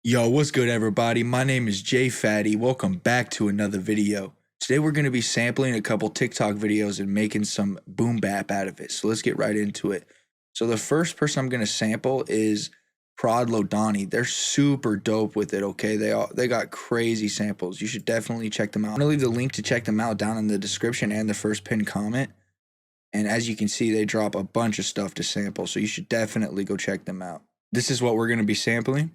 Yo, what's good everybody? My name is Jay Fatty. Welcome back to another video. Today we're going to be sampling a couple TikTok videos and making some boom bap out of it. So let's get right into it. So the first person I'm going to sample is Prod Lodani. They're super dope with it, okay? They got crazy samples. You should definitely check them out. I'm going to leave the link to check them out down in the description and the first pinned comment. And as you can see, they drop a bunch of stuff to sample, so you should definitely go check them out. This is what we're going to be sampling.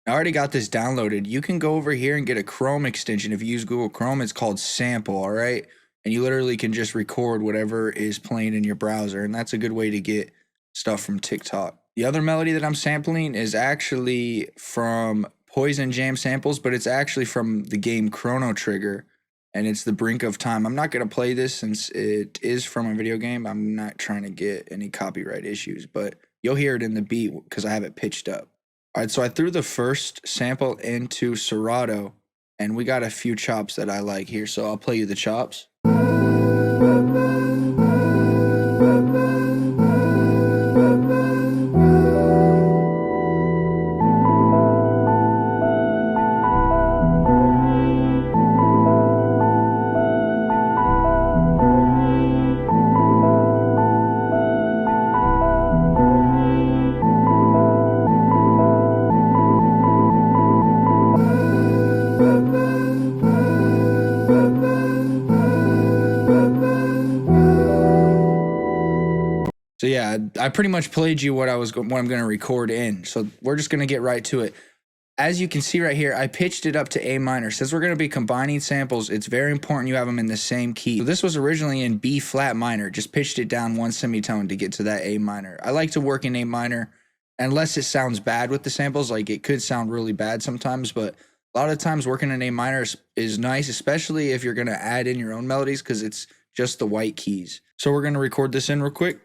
I already got this downloaded. You can go over here and get a Chrome extension. If you use Google Chrome, it's called Sample, all right? And you literally can just record whatever is playing in your browser, and that's a good way to get stuff from TikTok. The other melody that I'm sampling is actually from Poison Jam Samples, but it's actually from the game Chrono Trigger, and it's The Brink of Time. I'm not going to play this since it is from a video game. I'm not trying to get any copyright issues, but you'll hear it in the beat because I have it pitched up. All right, so I threw the first sample into Serato, and we got a few chops that I like here, so I'll play you the chops. So yeah, I pretty much played you what I'm going to record in. So we're just going to get right to it. As you can see right here, I pitched it up to A minor. Since we're going to be combining samples, it's very important you have them in the same key. So this was originally in B flat minor, just pitched it down one semitone to get to that A minor. I like to work in A minor, unless it sounds bad with the samples. Like it could sound really bad sometimes, but a lot of times working in A minor is nice, especially if you're going to add in your own melodies because it's just the white keys. So we're going to record this in real quick.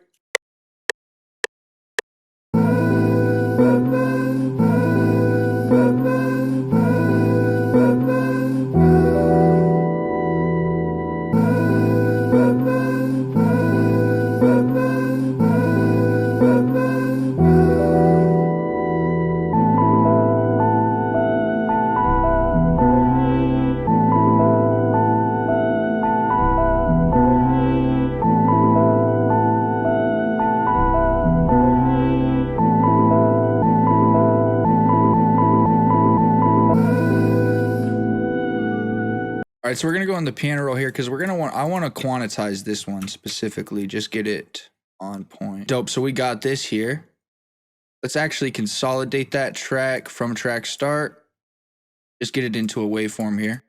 All right, so we're gonna go on the piano roll here because I want to quantize this one specifically, just get it on point. Dope. So we got this here. Let's actually consolidate that track from track start. Just get it into a waveform here.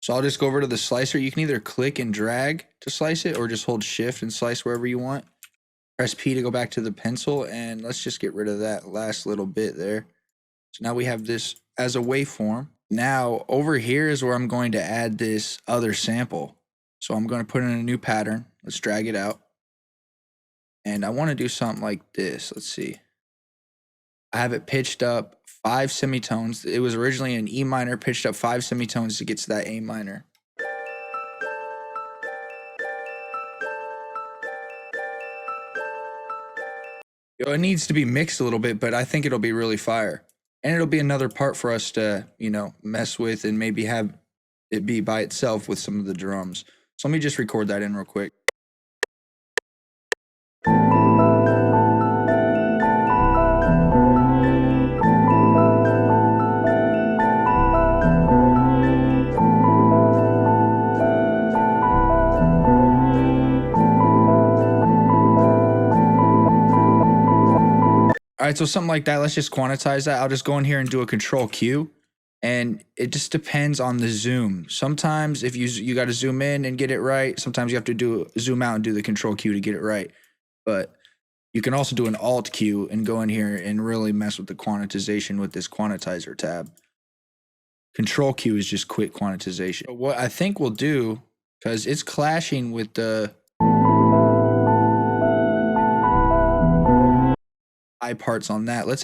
So I'll just go over to the slicer. You can either click and drag to slice it or just hold shift and slice wherever you want. Press P to go back to the pencil, and let's just get rid of that last little bit there. So now we have this as a waveform. Now over here is where I'm going to add this other sample. So I'm going to put in a new pattern. Let's drag it out. And I want to do something like this. Let's see. I have it pitched up 5 semitones. It was originally an E minor, pitched up 5 semitones to get to that A minor. It needs to be mixed a little bit, but I think it'll be really fire. And it'll be another part for us to, mess with and maybe have it be by itself with some of the drums. So let me just record that in real quick. All right, so something like that, let's just quantize that. I'll just go in here and do a control Q, and it just depends on the zoom. Sometimes if you got to zoom in and get it right, sometimes you have to zoom out and do the control Q to get it right. But you can also do an alt Q and go in here and really mess with the quantization with this quantizer tab. Control Q is just quick quantization. What I think we'll do, because it's clashing with the high parts on that. Let's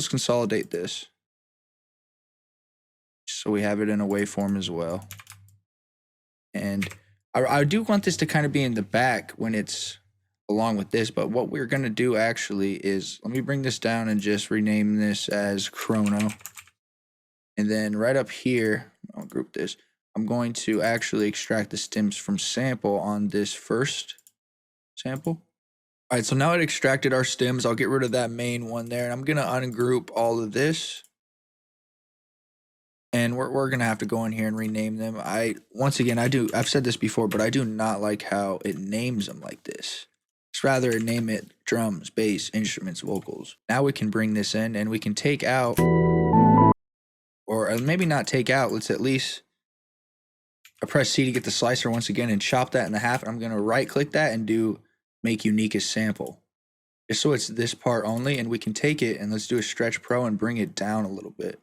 consolidate this. so we have it in a waveform as well. And I do want this to kind of be in the back when it's along with this, but what we're going to do actually is, let me bring this down and just rename this as Chrono. And then right up here, I'll group this. I'm going to actually extract the stems from sample on this first sample. All right, so now it extracted our stems. I'll get rid of that main one there, and I'm going to ungroup all of this. And we're going to have to go in here and rename them. Once again, I've said this before, but I do not like how it names them like this. It's rather name it drums, bass, instruments, vocals. Now we can bring this in and we can take out, or maybe not take out, let's at least, I press C to get the slicer once again and chop that in half. I'm going to right click that and do make unique as sample. Just so it's this part only, and we can take it and let's do a stretch pro and bring it down a little bit.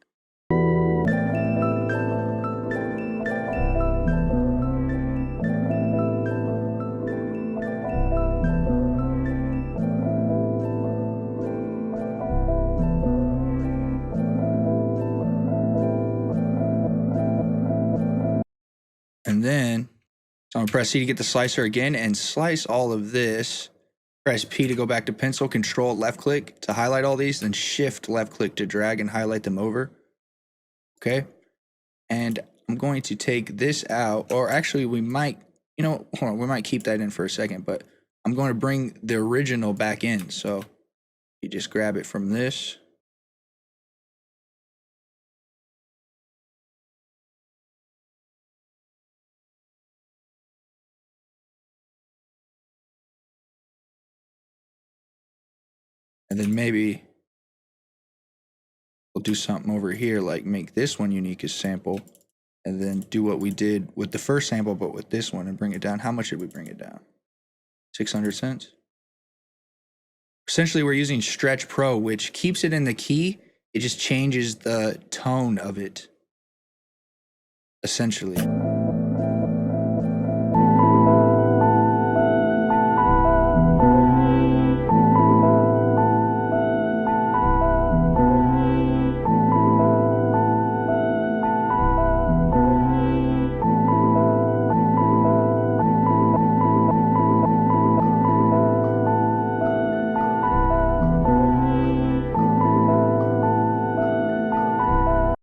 And then, so I'm gonna press C to get the slicer again and slice all of this. Press P to go back to pencil, Control left click to highlight all these, then Shift left click to drag and highlight them over. Okay. And I'm going to take this out, or actually we might, hold on, we might keep that in for a second, but I'm going to bring the original back in. So you just grab it from this. And then maybe we'll do something over here, like make this one unique as sample, and then do what we did with the first sample, but with this one, and bring it down. How much did we bring it down? 600 cents. Essentially, we're using Stretch Pro, which keeps it in the key. It just changes the tone of it, essentially.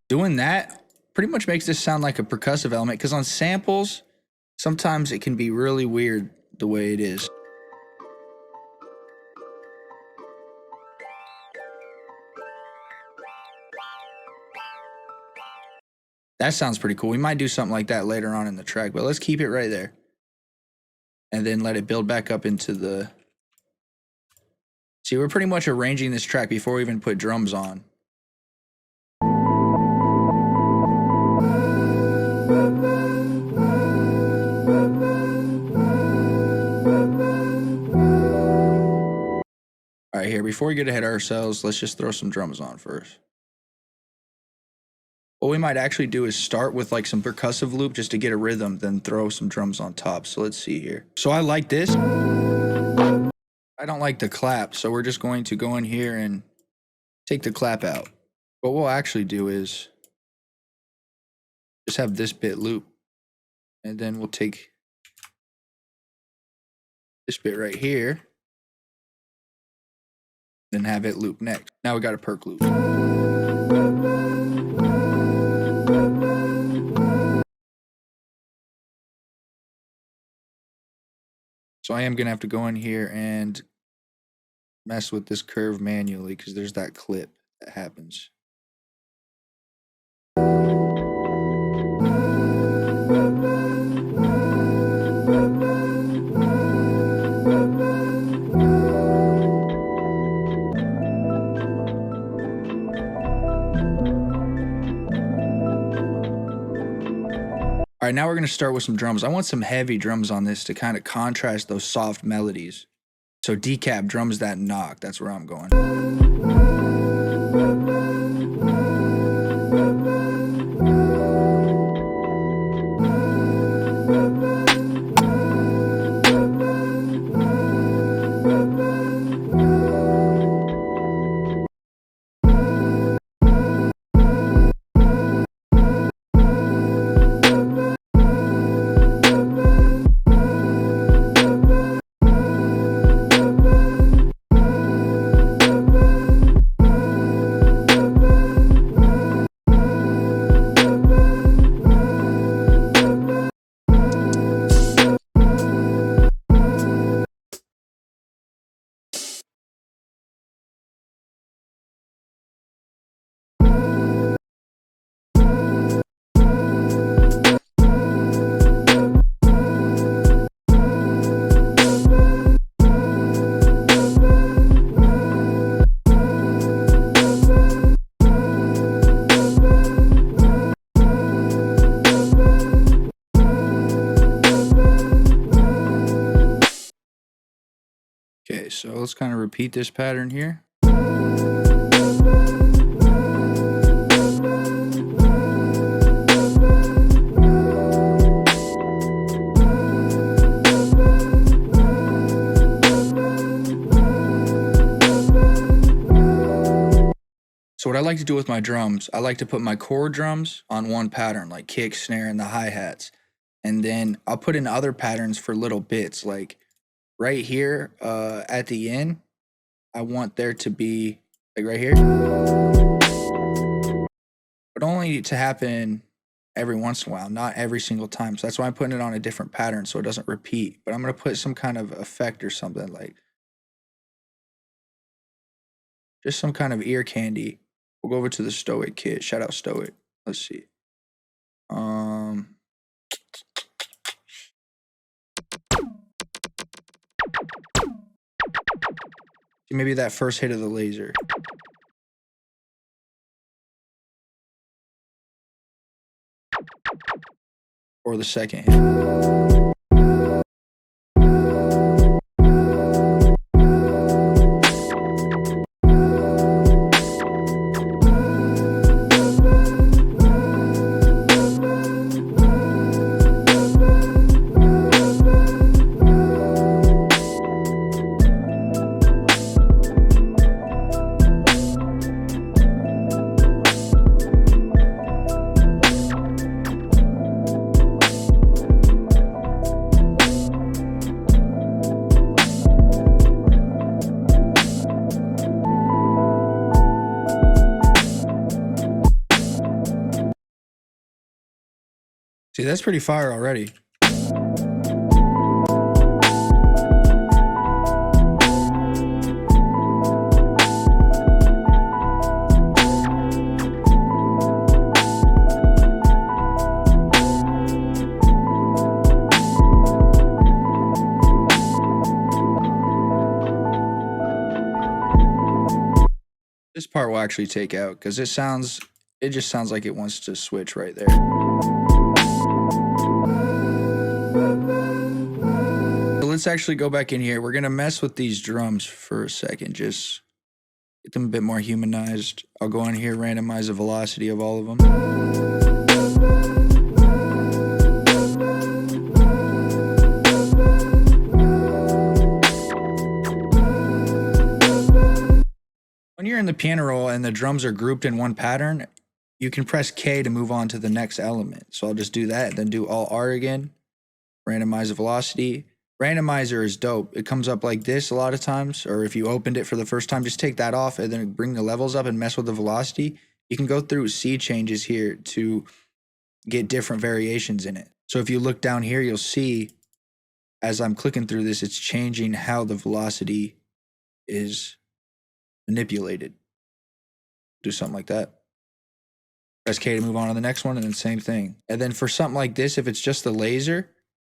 Doing that pretty much makes this sound like a percussive element, because on samples, sometimes it can be really weird the way it is. That sounds pretty cool. We might do something like that later on in the track, but let's keep it right there. And then let it build back up into the... See, we're pretty much arranging this track before we even put drums on. All right, here, before we get ahead of ourselves, let's just throw some drums on first. What we might actually do is start with like some percussive loop just to get a rhythm, then throw some drums on top. So let's see here. So I like this. I don't like the clap, so we're just going to go in here and take the clap out. What we'll actually do is just have this bit loop, and then we'll take this bit right here, then have it loop next. Now we got a Perc Loop. So I am going to have to go in here and mess with this curve manually because there's that clip that happens. All right, now we're going to start with some drums. I want some heavy drums on this to kind of contrast those soft melodies. So decap drums that knock, that's where I'm going. Okay, so let's kind of repeat this pattern here. So what I like to do with my drums, I like to put my core drums on one pattern, like kick, snare, and the hi-hats. And then I'll put in other patterns for little bits, like right here at the end, I want there to be, like right here, but only to happen every once in a while, not every single time. So that's why I'm putting it on a different pattern so it doesn't repeat. But I'm going to put some kind of effect or something, like just some kind of ear candy. We'll go over to the Stoic kit. Shout out Stoic. Let's see. Maybe that first hit of the laser. Or the second hit. See, that's pretty fire already. This part will actually take out because it just sounds like it wants to switch right there. So let's actually go back in here. We're gonna mess with these drums for a second, just get them a bit more humanized. I'll go in here, randomize the velocity of all of them. When you're in the piano roll and the drums are grouped in one pattern, you can press K to move on to the next element. So I'll just do that, then do Alt R again, randomize the velocity. Randomizer is dope. It comes up like this a lot of times, or if you opened it for the first time, just take that off and then bring the levels up and mess with the velocity. You can go through C changes here to get different variations in it. So if you look down here, you'll see as I'm clicking through this, it's changing how the velocity is manipulated. Do something like that. Press K to move on to the next one, and then same thing. And then for something like this, if it's just the laser,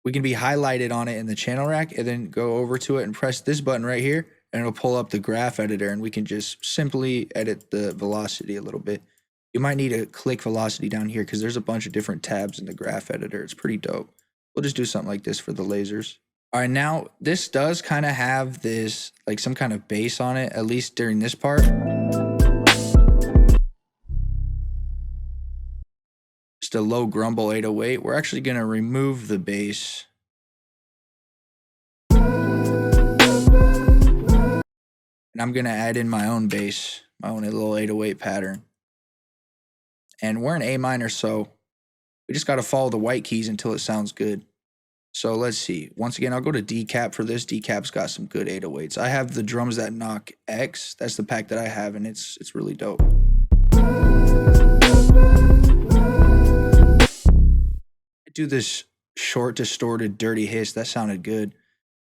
we can be highlighted on it in the channel rack and then go over to it and press this button right here, and it'll pull up the graph editor, and we can just simply edit the velocity a little bit. You might need to click velocity down here because there's a bunch of different tabs in the graph editor. It's pretty dope. We'll just do something like this for the lasers. All right, now this does kind of have this, like some kind of bass on it, at least during this part. Just a low grumble 808. We're actually going to remove the bass. And I'm going to add in my own bass, my own little 808 pattern. And we're in A minor, so we just got to follow the white keys until it sounds good. So let's see. Once again, I'll go to decap for this. Decap's got some good 808s. I have the drums that knock X. That's the pack that I have, and it's really dope. I do this short, distorted, dirty hiss. That sounded good.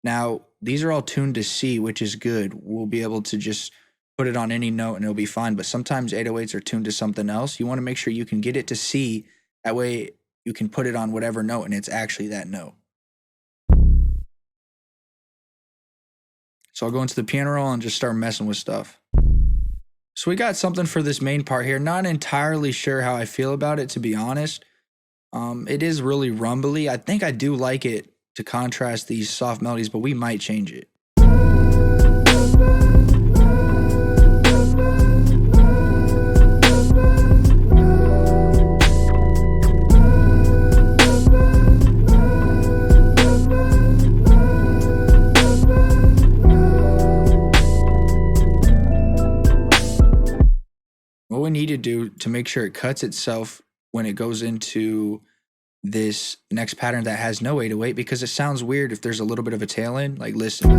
Now, these are all tuned to C, which is good. We'll be able to just put it on any note and it'll be fine. But sometimes 808s are tuned to something else. You want to make sure you can get it to C. That way you can put it on whatever note and it's actually that note. So I'll go into the piano roll and just start messing with stuff. So we got something for this main part here. Not entirely sure how I feel about it, to be honest. It is really rumbly. I think I do like it to contrast these soft melodies, but we might change it. to do to make sure it cuts itself when it goes into this next pattern that has no 808, because it sounds weird if there's a little bit of a tail end. Like, listen.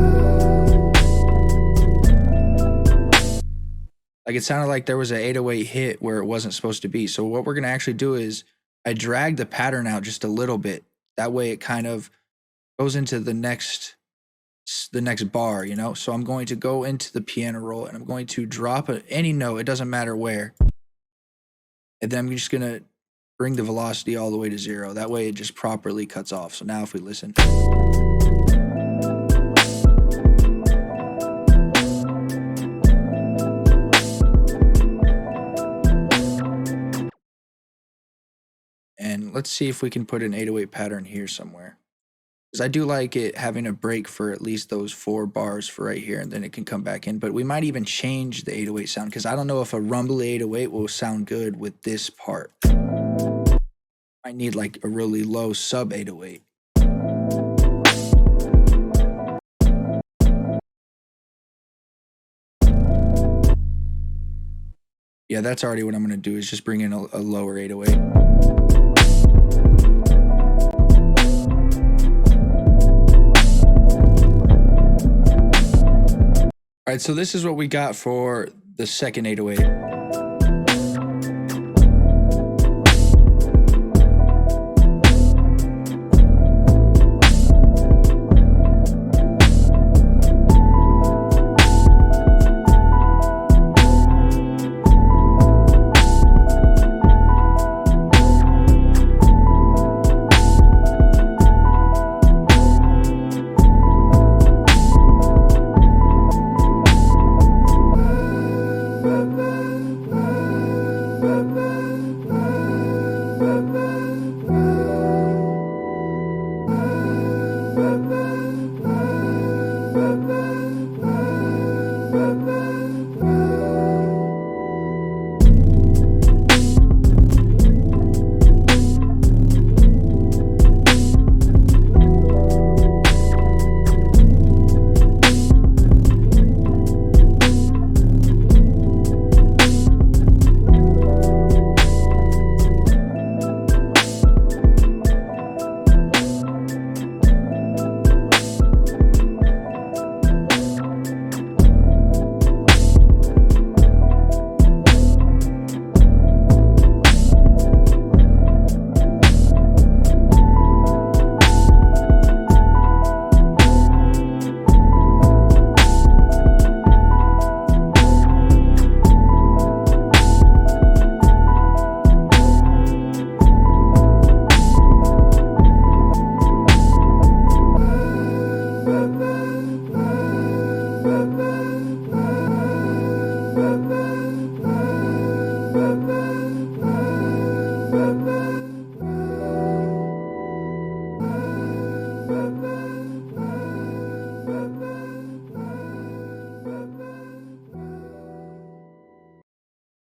Like, it sounded like there was an 808 hit where it wasn't supposed to be. So what we're going to actually do is I drag the pattern out just a little bit. That way it kind of goes into the next bar, you know? So I'm going to go into the piano roll and I'm going to drop any note. It doesn't matter where. And then I'm just going to bring the velocity all the way to 0. That way it just properly cuts off. So now if we listen. And let's see if we can put an 808 pattern here somewhere. Because I do like it having a break for at least those 4 bars for right here, and then it can come back in. But we might even change the 808 sound, because I don't know if a rumbly 808 will sound good with this part. I need like a really low sub 808. Yeah, that's already what I'm going to do, is just bring in a lower 808. All right, so this is what we got for the second 808.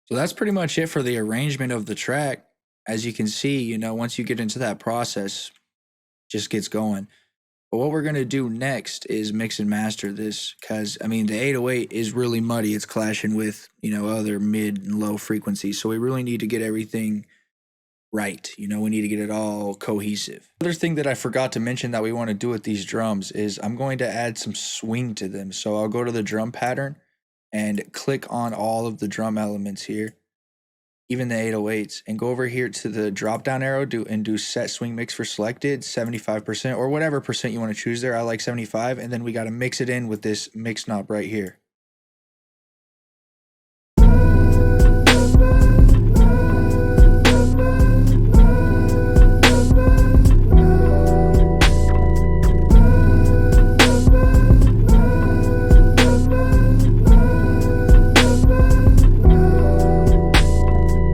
So that's pretty much it for the arrangement of the track. As you can see, you know, once you get into that process, it just gets going. But what we're going to do next is mix and master this, because, I mean, the 808 is really muddy. It's clashing with, you know, other mid and low frequencies. So we really need to get everything right. You know, we need to get it all cohesive. Other thing that I forgot to mention that we want to do with these drums is I'm going to add some swing to them. So I'll go to the drum pattern and click on all of the drum elements here, even the 808s, and go over here to the drop down arrow and do set swing mix for selected 75%, or whatever percent you want to choose there. I like 75, and then we got to mix it in with this mix knob right here.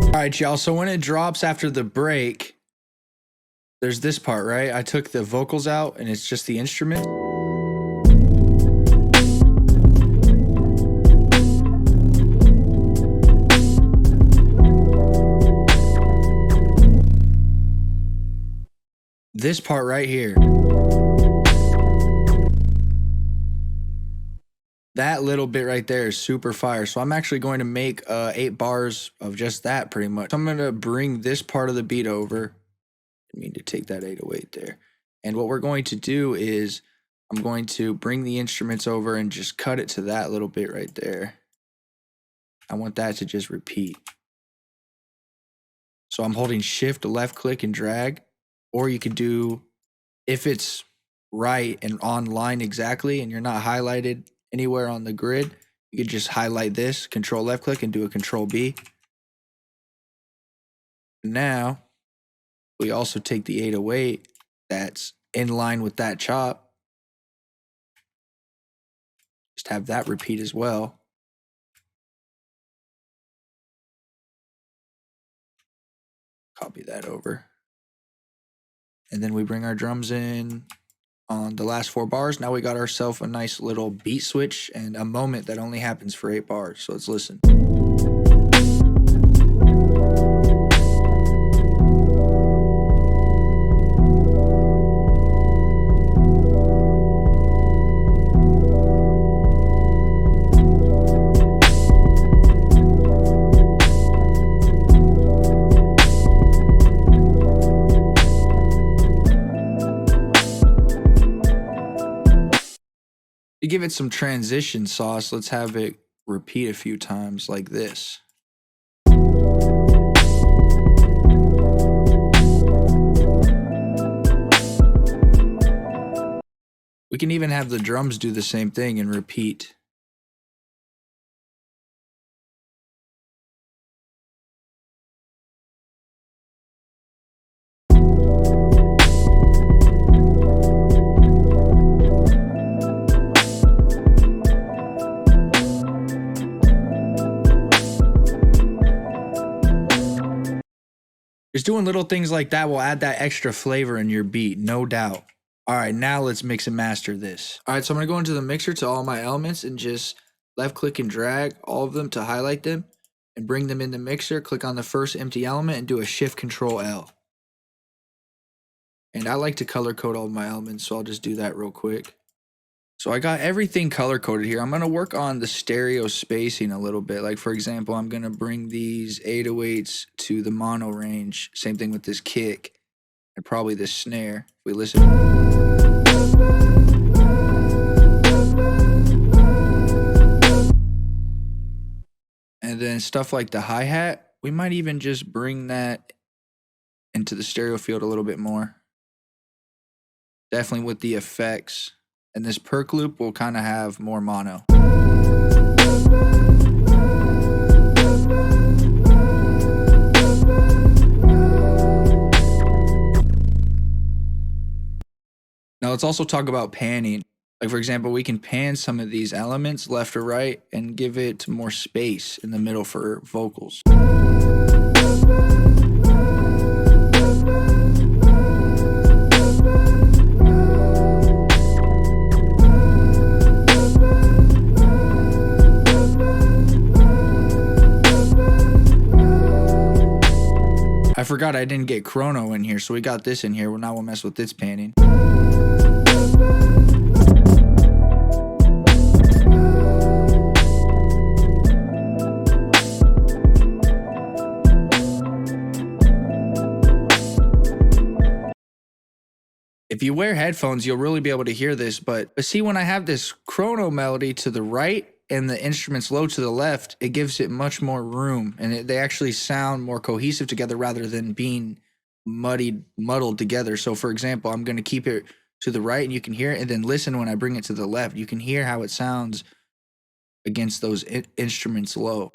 All right, y'all, so when it drops after the break, there's this part, right? I took the vocals out and it's just the instrument. This part right here. That little bit right there is super fire. So I'm actually going to make 8 bars of just that pretty much. So I'm going to bring this part of the beat over. I mean to take that 808 there. And what we're going to do is I'm going to bring the instruments over and just cut it to that little bit right there. I want that to just repeat. So I'm holding shift, left click, and drag. Or you could do, if it's right and on line exactly and you're not highlighted anywhere on the grid, you could just highlight this, control left click, and do a control B. Now, we also take the 808 that's in line with that chop. Just have that repeat as well. Copy that over. And then we bring our drums in on the last 4 bars. Now we got ourselves a nice little beat switch and a moment that only happens for 8 bars. So let's listen. To give it some transition sauce, let's have it repeat a few times like this. We can even have the drums do the same thing and repeat. Just doing little things like that will add that extra flavor in your beat, no doubt. All right, now let's mix and master this. All right, so I'm gonna go into the mixer to all my elements and just left click and drag all of them to highlight them and bring them in the mixer. Click on the first empty element and do a shift control L. And I like to color code all of my elements, so I'll just do that real quick. So I got everything color coded here. I'm gonna work on the stereo spacing a little bit. Like for example, I'm gonna bring these 808s to the mono range. Same thing with this kick and probably this snare. If we listen. And then stuff like the hi-hat, we might even just bring that into the stereo field a little bit more. Definitely with the effects. And this Perc Loop will kind of have more mono. Now let's also talk about panning. Like for example, we can pan some of these elements left or right and give it more space in the middle for vocals. I forgot I didn't get chrono in here, so we got this in here. Well, now we'll mess with its panning. If you wear headphones, you'll really be able to hear this, but see when I have this chrono melody to the right and the instruments low to the left, it gives it much more room and they actually sound more cohesive together rather than being muddled together. So for example, I'm going to keep it to the right and you can hear it, and then listen when I bring it to the left. You can hear how it sounds against those instruments low.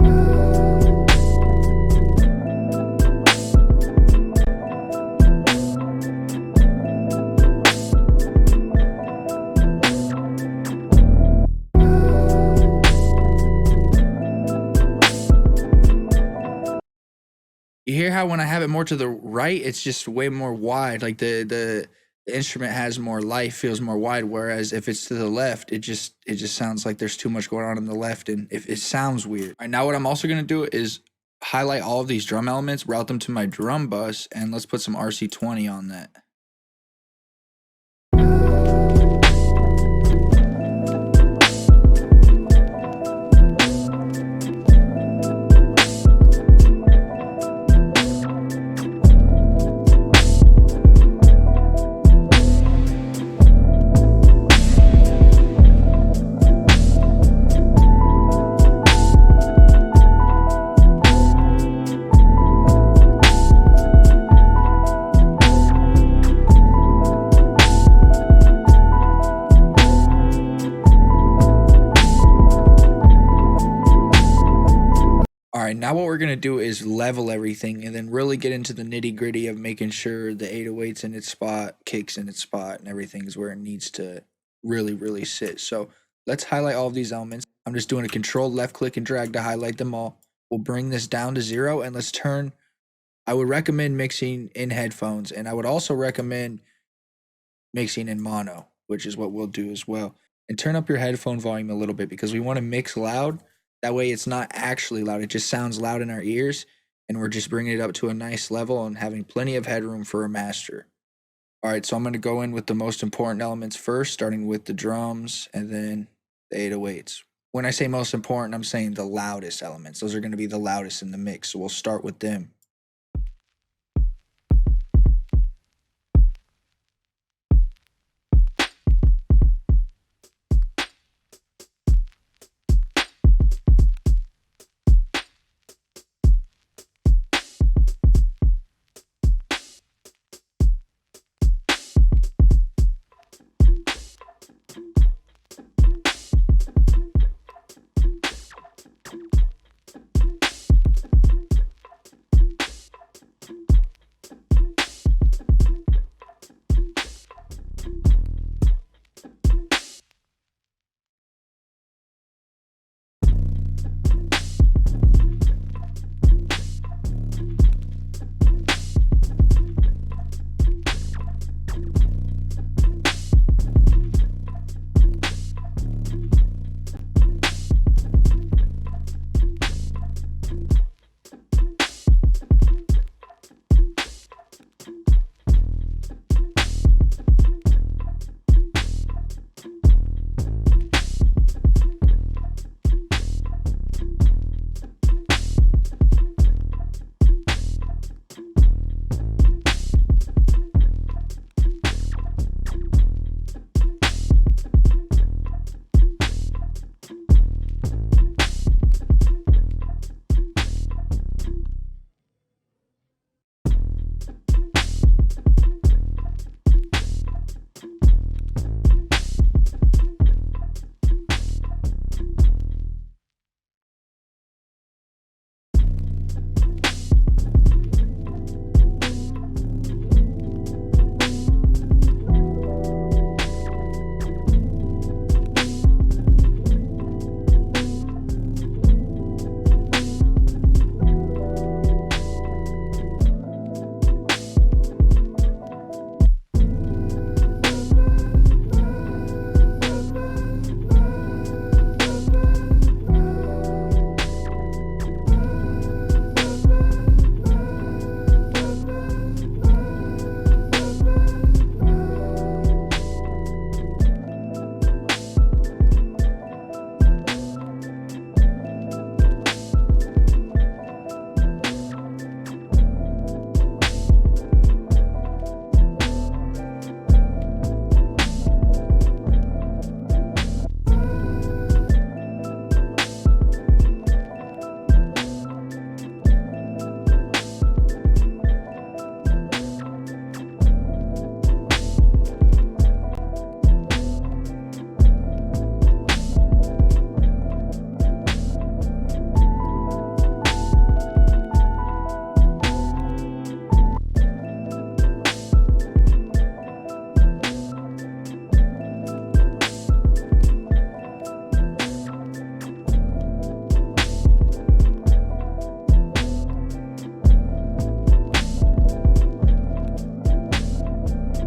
You hear how when I have it more to the right, it's just way more wide. Like the instrument has more life, feels more wide. Whereas if it's to the left, it just sounds like there's too much going on the left, and if it sounds weird. All right, now what I'm also gonna do is highlight all of these drum elements, route them to my drum bus, and let's put some RC20 on that. now what we're going to do is level everything and then really get into the nitty gritty of making sure the 808's in its spot, kicks in its spot, and everything is where it needs to really sit. So let's highlight all of these elements. I'm just doing a controlled left click and drag to highlight them all. We'll bring this down to 0 and let's turn. I would recommend mixing in headphones, and I would also recommend mixing in mono, which is what we'll do as well. And turn up your headphone volume a little bit because we want to mix loud. That way it's not actually loud. It just sounds loud in our ears, and we're just bringing it up to a nice level and having plenty of headroom for a master. All right, so I'm going to go in with the most important elements first, starting with the drums and then the 808s. When I say most important, I'm saying the loudest elements. Those are going to be the loudest in the mix, so we'll start with them.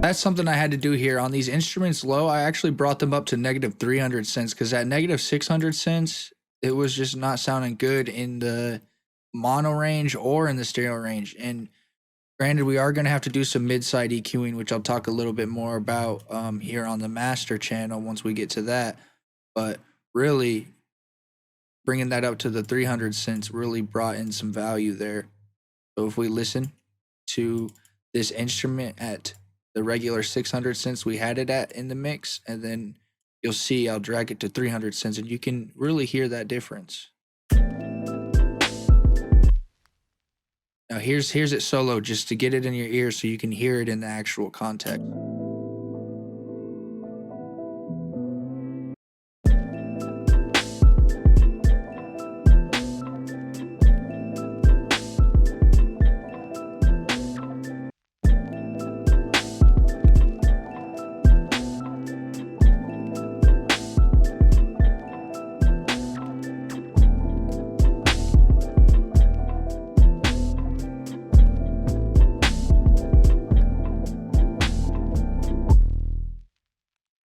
That's something I had to do here. On these instruments low, I actually brought them up to negative 300 cents because at negative 600 cents, it was just not sounding good in the mono range or in the stereo range. And granted, we are going to have to do some mid-side EQing, which I'll talk a little bit more about here on the master channel once we get to that. But really, bringing that up to the 300 cents really brought in some value there. So if we listen to this instrument at the regular 600 cents we had it at in the mix, and then you'll see I'll drag it to 300 cents and you can really hear that difference. Now here's it solo just to get it in your ears so you can hear it in the actual context.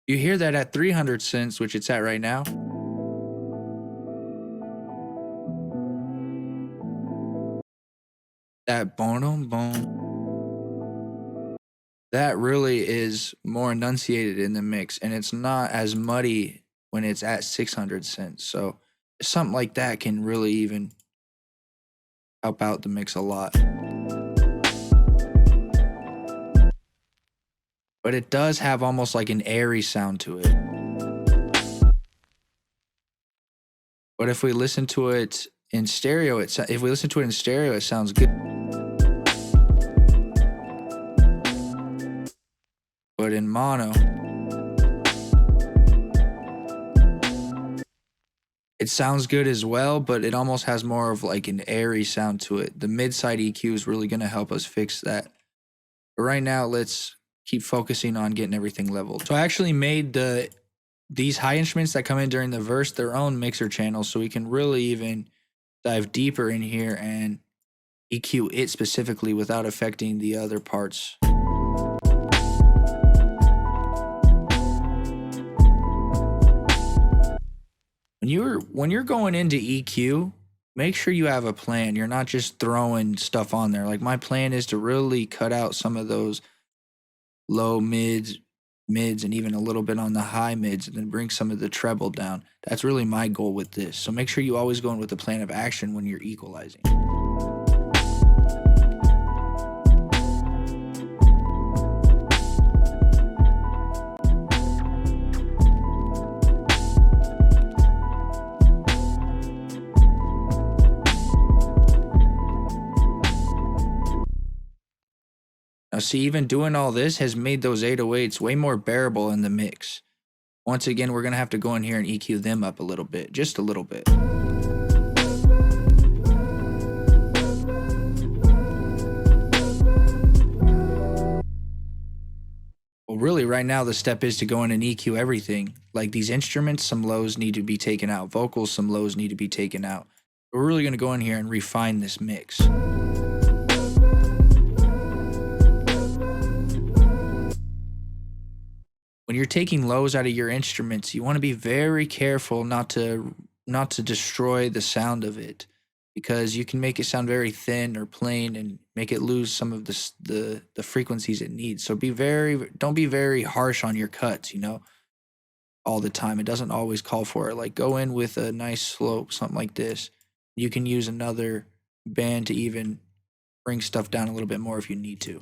You hear that at 300 cents, which it's at right now. That boom boom. That really is more enunciated in the mix, and it's not as muddy when it's at 600 cents. So something like that can really even help out the mix a lot. But it does have almost like an airy sound to it. But if we listen to it in stereo, it sounds good. But in mono, it sounds good as well, but it almost has more of like an airy sound to it. The MidSide EQ is really going to help us fix that. But right now, let's keep focusing on getting everything leveled. So I actually made these high instruments that come in during the verse their own mixer channels, so we can really even dive deeper in here and EQ it specifically without affecting the other parts. When you're going into EQ, make sure you have a plan. You're not just throwing stuff on there. Like my plan is to really cut out some of those low mids, and even a little bit on the high mids, and then bring some of the treble down. That's really my goal with this. So make sure you always go in with a plan of action when you're equalizing. Now see, even doing all this has made those 808s way more bearable in the mix. Once again, we're going to have to go in here and EQ them up a little bit, just a little bit. Well, really right now the step is to go in and EQ everything. Like these instruments, some lows need to be taken out. Vocals, some lows need to be taken out. We're really going to go in here and refine this mix. When you're taking lows out of your instruments, you want to be very careful not to destroy the sound of it, because you can make it sound very thin or plain and make it lose some of the frequencies it needs. So don't be very harsh on your cuts, all the time. It doesn't always call for it. Like go in with a nice slope, something like this. You can use another band to even bring stuff down a little bit more if you need to.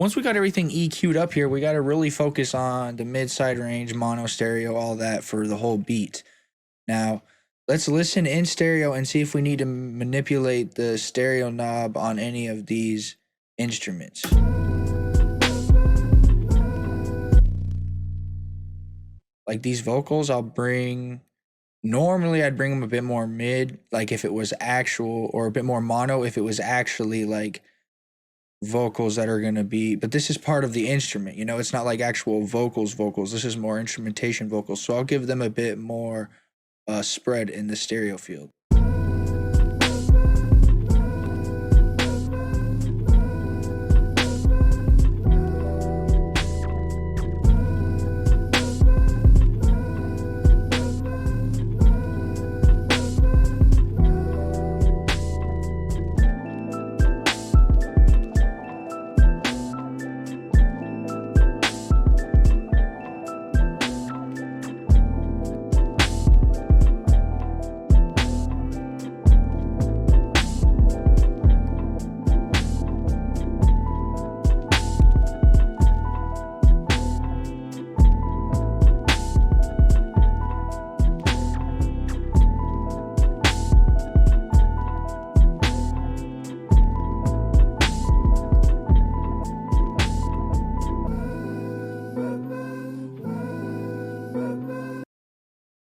once we got everything EQ'd up here, we got to really focus on the mid-side range, mono, stereo, all that for the whole beat. Now, let's listen in stereo and see if we need to manipulate the stereo knob on any of these instruments. Like these vocals, normally I'd bring them a bit more mid, like if it was actual, or a bit more mono if it was actually like vocals that are going to be, but this is part of the instrument, you know, it's not like actual vocals. This is more instrumentation vocals. So I'll give them a bit more spread in the stereo field.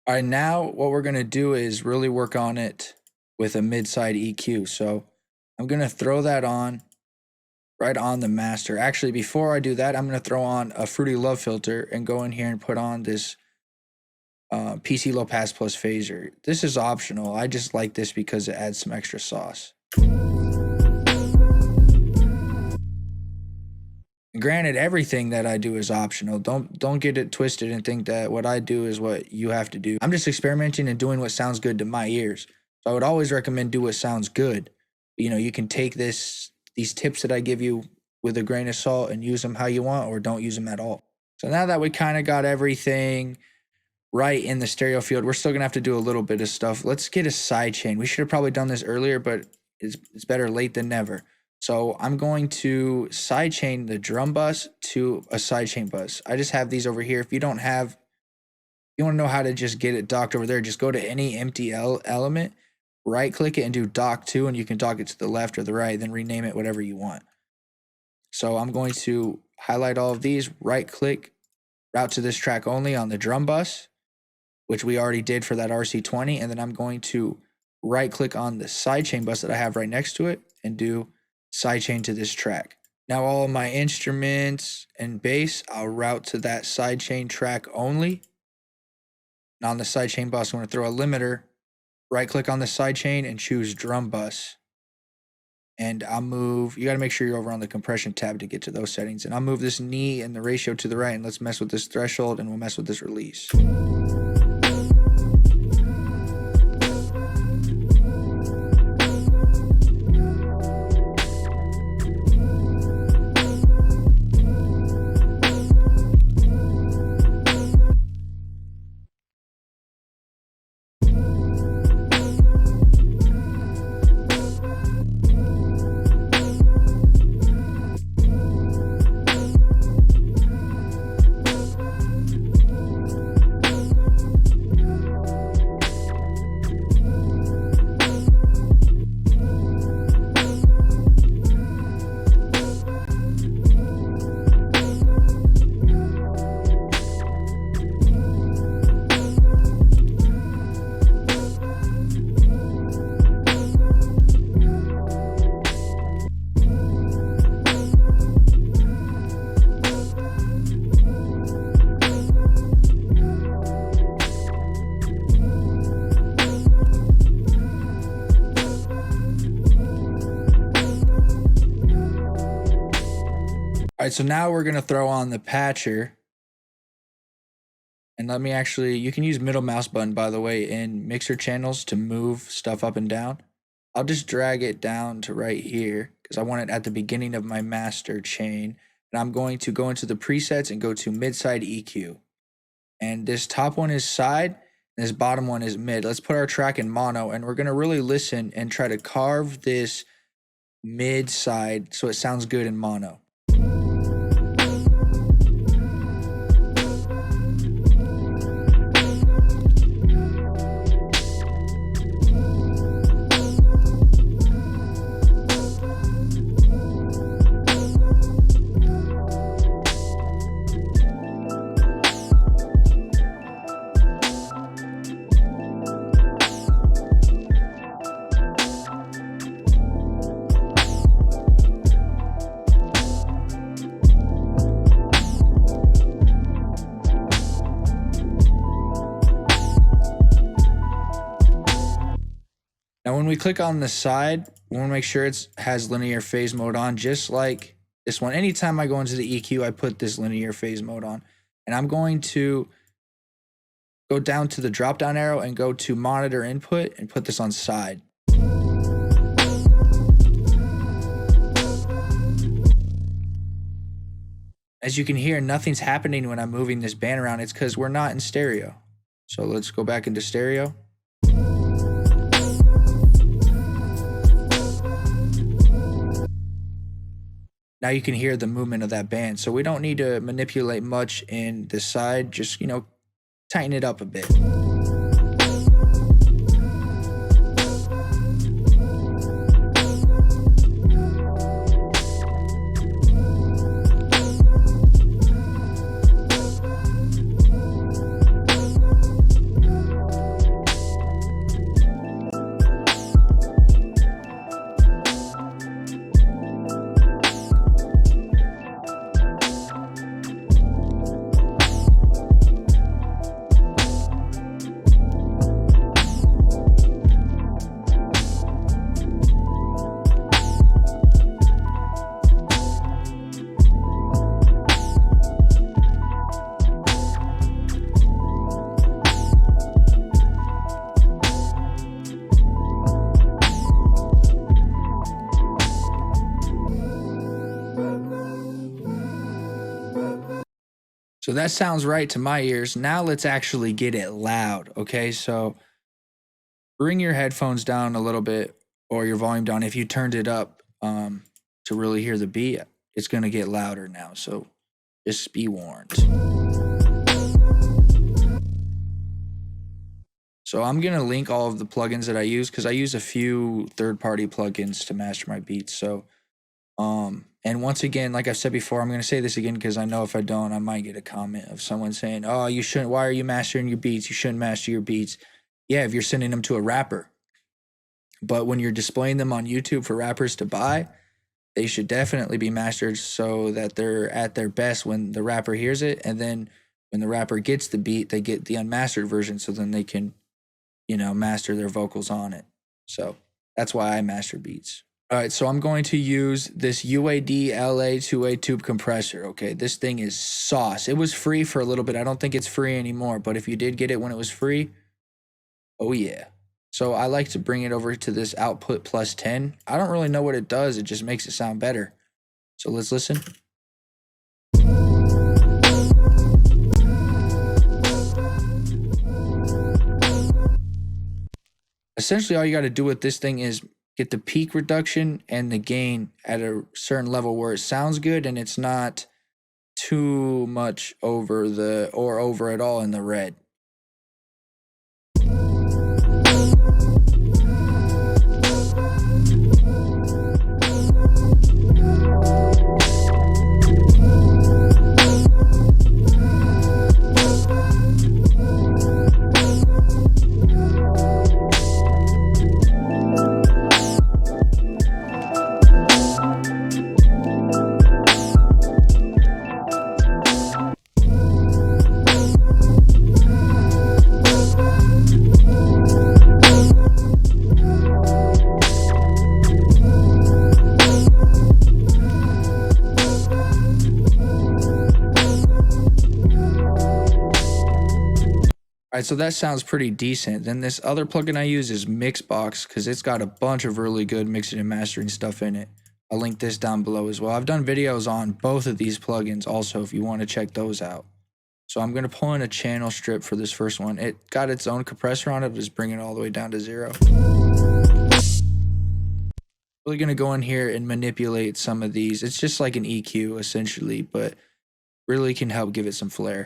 All right, now what we're going to do is really work on it with a MidSide EQ. So I'm going to throw that on right on the master. Actually, before I do that, I'm going to throw on a Fruity Love filter and go in here and put on this PC Low Pass Plus phaser. This is optional. I just like this because it adds some extra sauce. Granted, everything that I do is optional. Don't get it twisted and think that what I do is what you have to do. I'm just experimenting and doing what sounds good to my ears. So I would always recommend do what sounds good. You know, you can take these tips that I give you with a grain of salt and use them how you want, or don't use them at all. So now that we kind of got everything right in the stereo field, we're still gonna have to do a little bit of stuff. Let's get a sidechain. We should have probably done this earlier, but it's better late than never. So I'm going to sidechain the drum bus to a sidechain bus. I just have these over here. If you don't have, you want to know how to just get it docked over there, just go to any empty element, right click it and do dock to, and you can dock it to the left or the right, then rename it whatever you want. So I'm going to highlight all of these, right click, route to this track only on the drum bus, which we already did for that RC20. And then I'm going to right click on the sidechain bus that I have right next to it and do sidechain to this track. Now all of my instruments and bass, I'll route to that sidechain track only. And on the sidechain bus, I'm going to throw a limiter, right click on the sidechain and choose drum bus. And I'll move, you got to make sure you're over on the compression tab to get to those settings. And I'll move this knee and the ratio to the right, and let's mess with this threshold, and we'll mess with this release. All right, so now we're going to throw on the patcher. And let me actually, you can use middle mouse button, by the way, in mixer channels to move stuff up and down. I'll just drag it down to right here because I want it at the beginning of my master chain. And I'm going to go into the presets and go to MidSide EQ. And this top one is side, and this bottom one is mid. Let's put our track in mono, and we're going to really listen and try to carve this mid side so it sounds good in mono. Now, when we click on the side, we want to make sure it has linear phase mode on, just like this one. Anytime I go into the EQ, I put this linear phase mode on. And I'm going to go down to the drop down arrow and go to monitor input and put this on side. As you can hear, nothing's happening when I'm moving this band around. It's because we're not in stereo. So let's go back into stereo. Now you can hear the movement of that band. So we don't need to manipulate much in the side, just, you know, tighten it up a bit. So that sounds right to my ears. Now let's actually get it loud, okay? So bring your headphones down a little bit or your volume down. If you turned it up to really hear the beat, it's gonna get louder now, so just be warned. So I'm gonna link all of the plugins that I use because I use a few third-party plugins to master my beats. So and once again, like I've said before, I'm going to say this again because I know if I don't, I might get a comment of someone saying, oh, you shouldn't, why are you mastering your beats? You shouldn't master your beats. Yeah, if you're sending them to a rapper. But when you're displaying them on YouTube for rappers to buy, they should definitely be mastered so that they're at their best when the rapper hears it. And then when the rapper gets the beat, they get the unmastered version so then they can, you know, master their vocals on it. So that's why I master beats. All right, so I'm going to use this UAD LA 2A tube compressor, okay? This thing is sauce. It was free for a little bit. I don't think it's free anymore, but if you did get it when it was free, oh yeah. So I like to bring it over to this output plus 10. I don't really know what it does. It just makes it sound better. So let's listen. Essentially, all you got to do with this thing is get the peak reduction and the gain at a certain level where it sounds good and it's not too much over at all in the red. All right, so that sounds pretty decent. Then this other plugin I use is MixBox because it's got a bunch of really good mixing and mastering stuff in it. I'll link this down below as well. I've done videos on both of these plugins also if you want to check those out. So I'm going to pull in a channel strip for this first one. It got its own compressor on it, just bring it all the way down to 0. Really going to go in here and manipulate some of these. It's just like an EQ essentially, but really can help give it some flair.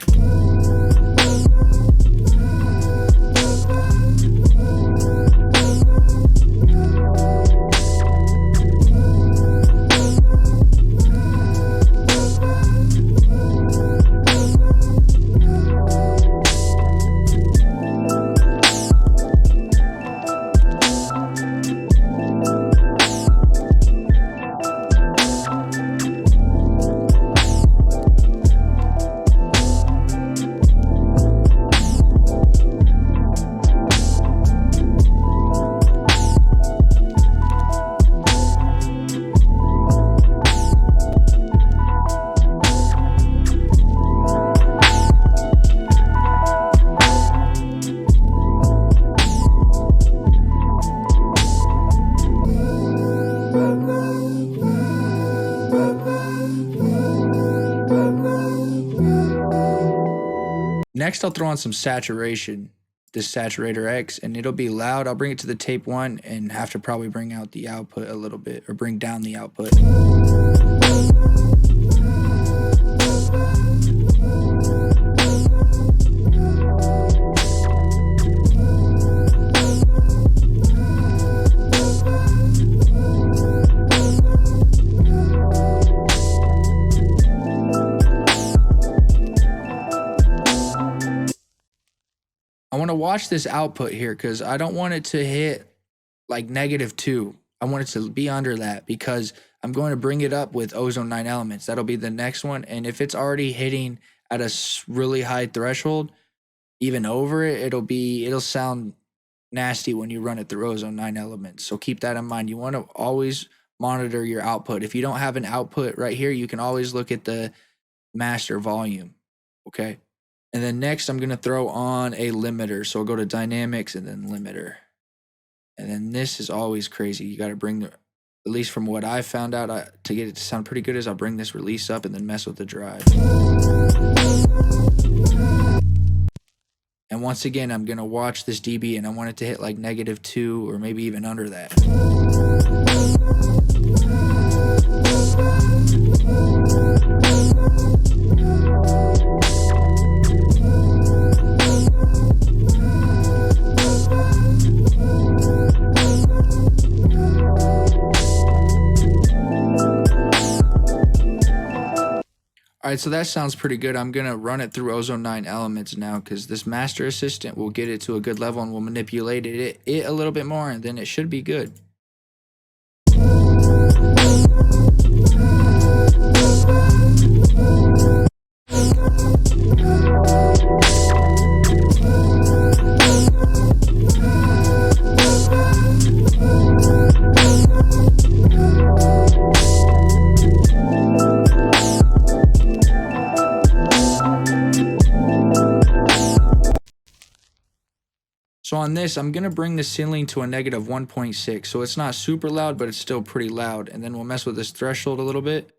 next I'll throw on some saturation, this Saturator X, and it'll be loud. I'll bring it to the tape 1 and have to probably bring out the output a little bit, or bring down the output. I want to watch this output here because I don't want it to hit like -2. I want it to be under that because I'm going to bring it up with Ozone 9 elements. That'll be the next one. And if it's already hitting at a really high threshold, even over it, it'll sound nasty when you run it through Ozone 9 elements. So keep that in mind. You want to always monitor your output. If you don't have an output right here, you can always look at the master volume. Okay. And then next I'm going to throw on a limiter. So I'll go to dynamics and then limiter. And then this is always crazy. You got to bring the, at least from what I found out, to get it to sound pretty good, is I'll bring this release up and then mess with the drive. And once again, I'm going to watch this dB and I want it to hit like -2 or maybe even under that. All right, so that sounds pretty good. I'm going to run it through Ozone 9 elements now because this master assistant will get it to a good level and will manipulate it a little bit more, and then it should be good. So on this, I'm going to bring the ceiling to a -1.6. So it's not super loud, but it's still pretty loud. And then we'll mess with this threshold a little bit.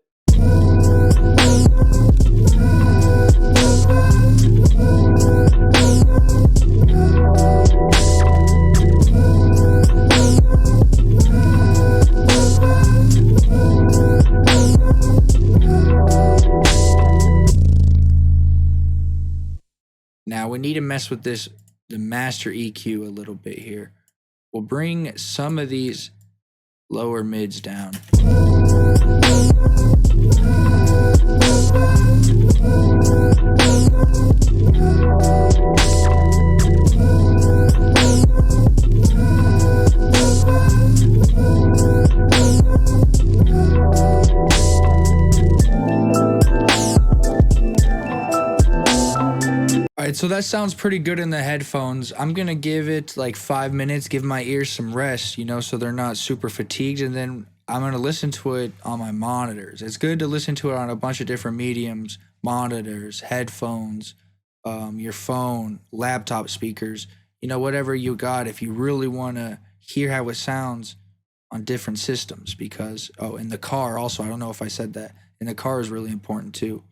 Now we need to mess with this, the master EQ, a little bit here. We'll bring some of these lower mids down. Alright, so that sounds pretty good in the headphones. I'm gonna give it like 5 minutes, give my ears some rest, you know, so they're not super fatigued, and then I'm gonna listen to it on my monitors. It's good to listen to it on a bunch of different mediums, monitors, headphones, your phone, laptop speakers, you know, whatever you got, if you really wanna hear how it sounds on different systems. Because, oh, in the car also, I don't know if I said that, in the car is really important too.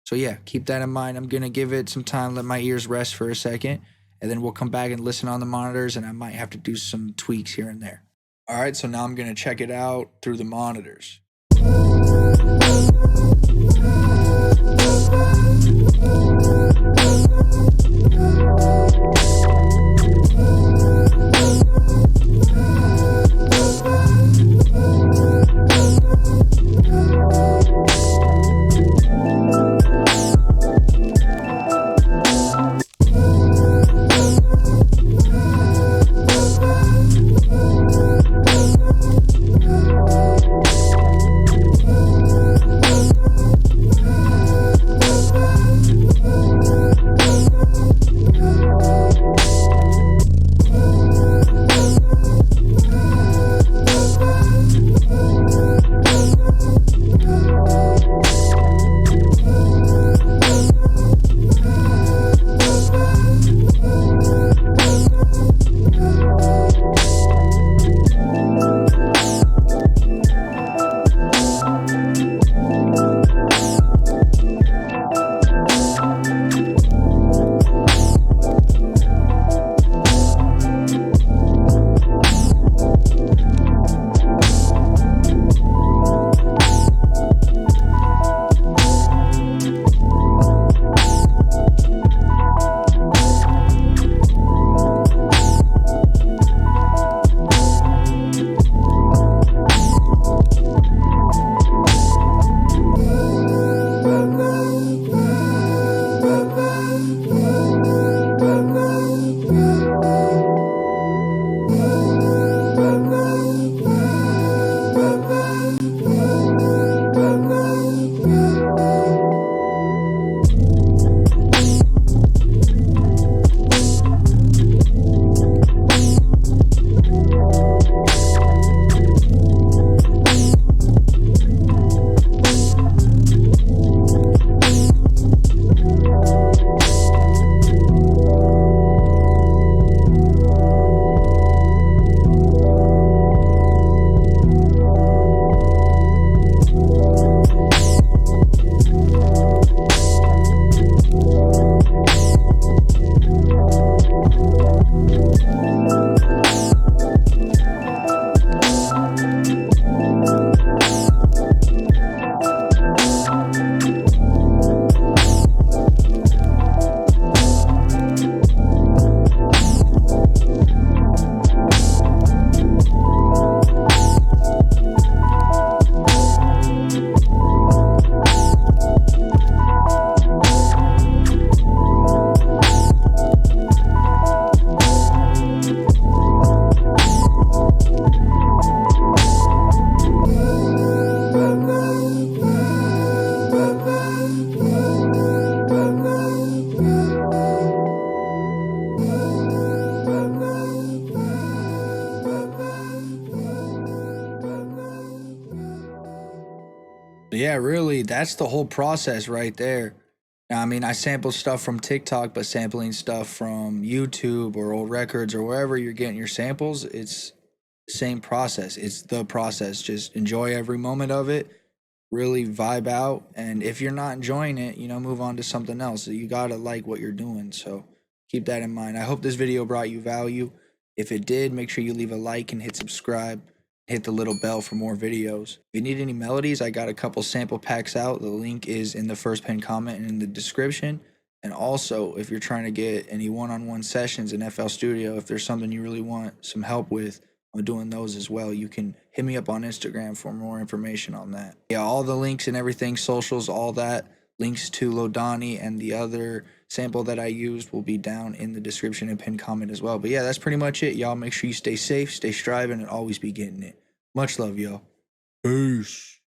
So yeah, keep that in mind. I'm going to give it some time, let my ears rest for a second, and then we'll come back and listen on the monitors, and I might have to do some tweaks here and there. All right, so now I'm going to check it out through the monitors. Yeah, really, that's the whole process right there. Now, I mean, I sample stuff from TikTok, but sampling stuff from YouTube or old records or wherever you're getting your samples, it's the same process. It's the process. Just enjoy every moment of it, really vibe out, and if you're not enjoying it, move on to something else. You gotta like what you're doing, so keep that in mind. I hope this video brought you value. If it did, make sure you leave a like and hit subscribe. Hit the little bell for more videos. If you need any melodies, I got a couple sample packs out. The link is in the first pinned comment and in the description. And also, if you're trying to get any one-on-one sessions in FL Studio, if there's something you really want some help with, I'm doing those as well. You can hit me up on Instagram for more information on that. Yeah, all the links and everything, socials, all that, links to Lodani and the other sample that I used will be down in the description and pinned comment as well. But yeah, that's pretty much it. Y'all make sure you stay safe, stay striving, and always be getting it. Much love, y'all. Peace.